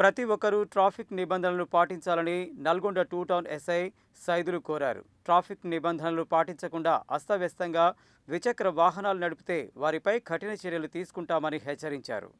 ప్రతి ఒక్కరూ ట్రాఫిక్ నిబంధనలను పాటించాలని Nalgonda two town SI Saidulu కోరారు. ట్రాఫిక్ నిబంధనలు పాటించకుండా అస్తవ్యస్తంగా ద్విచక్ర వాహనాలు నడిపితే వారిపై కఠిన చర్యలు తీసుకుంటామని హెచ్చరించారు.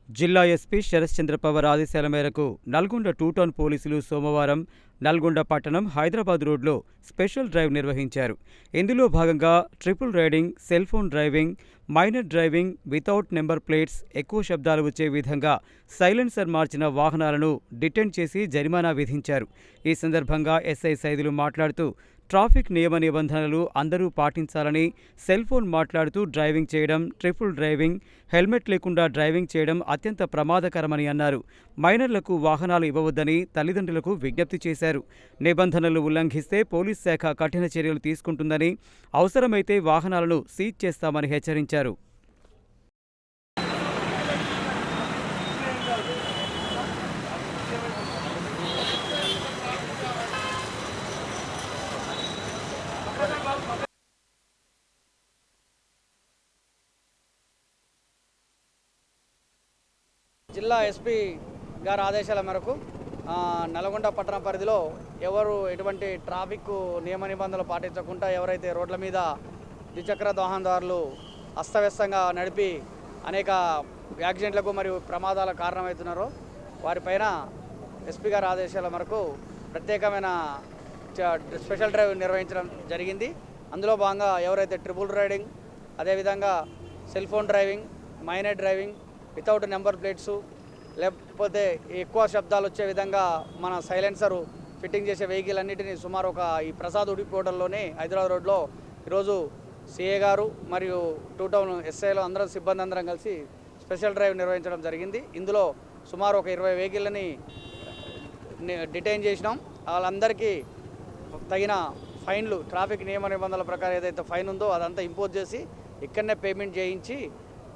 జిల్లా ఎస్పీ శరశ్చంద్ర పవార్ ఆదేశాల మేరకు నల్గొండ టూ టౌన్ పోలీసులు సోమవారం నల్గొండ పట్టణం హైదరాబాద్ రోడ్లో స్పెషల్ డ్రైవ్ నిర్వహించారు. ఇందులో భాగంగా triple riding, cell phone driving, minor driving without number plates, ఎక్కువ శబ్దాలు వచ్చే విధంగా సైలెన్సర్ మార్చిన వాహనాలను డిటెక్ట్ చేసి జరిమానా విధించారు. ఈ సందర్భంగా ఎస్ఐ సైదులు మాట్లాడుతూ ట్రాఫిక్ నియమ నిబంధనలు అందరూ పాటించాలని, సెల్ ఫోన్ మాట్లాడుతూ డ్రైవింగ్ చేయడం, ట్రిపుల్ డ్రైవింగ్, హెల్మెట్ లేకుండా డ్రైవింగ్ చేయడం అత్యంత ప్రమాదకరమని అన్నారు. మైనర్లకు వాహనాలు ఇవ్వవద్దని తల్లిదండ్రులకు విజ్ఞప్తి చేశారు. నిబంధనలు ఉల్లంఘిస్తే పోలీస్ శాఖ కఠిన చర్యలు తీసుకుంటుందని, అవసరమైతే వాహనాలను సీజ్ చేస్తామని హెచ్చరించారు. జిల్లా ఎస్పీ గారి ఆదేశాల మేరకు నల్గొండ పట్టణ పరిధిలో ఎవరు ఎటువంటి ట్రాఫిక్ నియమ నిబంధనలు పాటించకుండా ఎవరైతే రోడ్ల మీద ద్విచక్ర వాహనదారులు అస్తవ్యస్తంగా నడిపి అనేక యాక్సిడెంట్లకు మరియు ప్రమాదాలకు కారణమవుతున్నారో వారిపైన ఎస్పీ గారి ఆదేశాల మేరకు ప్రత్యేకమైన స్పెషల్ డ్రైవ్ నిర్వహించడం జరిగింది. అందులో భాగంగా ఎవరైతే ట్రిపుల్ రైడింగ్, అదేవిధంగా cell phone driving, minor driving without number plates, లేకపోతే ఎక్కువ శబ్దాలు వచ్చే విధంగా మన సైలెన్సరు ఫిట్టింగ్ చేసే వెహికల్ అన్నిటినీ సుమారు ఈ ప్రసాద్ ఉడిపోవడంలోనే హైదరాబాద్ రోడ్లో ఈరోజు సిఏ గారు మరియు టూ టౌన్ ఎస్ఐలో అందరం సిబ్బంది అందరం కలిసి స్పెషల్ డ్రైవ్ నిర్వహించడం జరిగింది. ఇందులో సుమారు 20 వెహికల్ని డిటైన్ చేసినాం. వాళ్ళందరికీ తగిన ఫైన్లు, ట్రాఫిక్ నియమ నిబంధనల ప్రకారం ఏదైతే ఫైన్ ఉందో అదంతా ఇంపోజ్ చేసి ఇక్కడనే పేమెంట్ చేయించి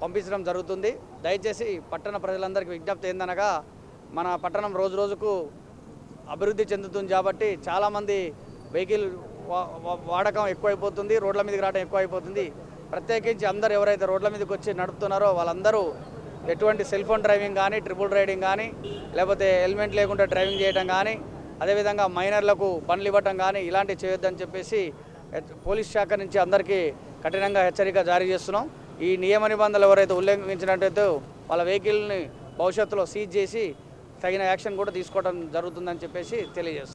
పంపించడం జరుగుతుంది. దయచేసి పట్టణ ప్రజలందరికీ విజ్ఞప్తి ఏందనగా, మన పట్టణం రోజు రోజుకు అభివృద్ధి చెందుతుంది కాబట్టి చాలామంది వెహికల్ వాడకం ఎక్కువైపోతుంది, రోడ్ల మీదకి రావడం ఎక్కువైపోతుంది. ప్రత్యేకించి అందరూ ఎవరైతే రోడ్ల మీదకి వచ్చి నడుపుతున్నారో వాళ్ళందరూ ఎటువంటి సెల్ ఫోన్ డ్రైవింగ్ కానీ, ట్రిపుల్ రైడింగ్ కానీ, లేకపోతే హెల్మెట్ లేకుండా డ్రైవింగ్ చేయడం కానీ, అదేవిధంగా మైనర్లకు బండ్లు ఇవ్వటం కానీ ఇలాంటివి చేయొద్దని చెప్పేసి పోలీస్ శాఖ నుంచి అందరికీ కఠినంగా హెచ్చరిక జారీ చేస్తున్నాం. ఈ నియమ నిబంధనలు ఎవరైతే ఉల్లంఘించినట్టయితే వాళ్ళ వెహికల్ని భవిష్యత్తులో సీజ్ చేసి తగిన యాక్షన్ కూడా తీసుకోవడం జరుగుతుందని చెప్పేసి తెలియజేస్తాం.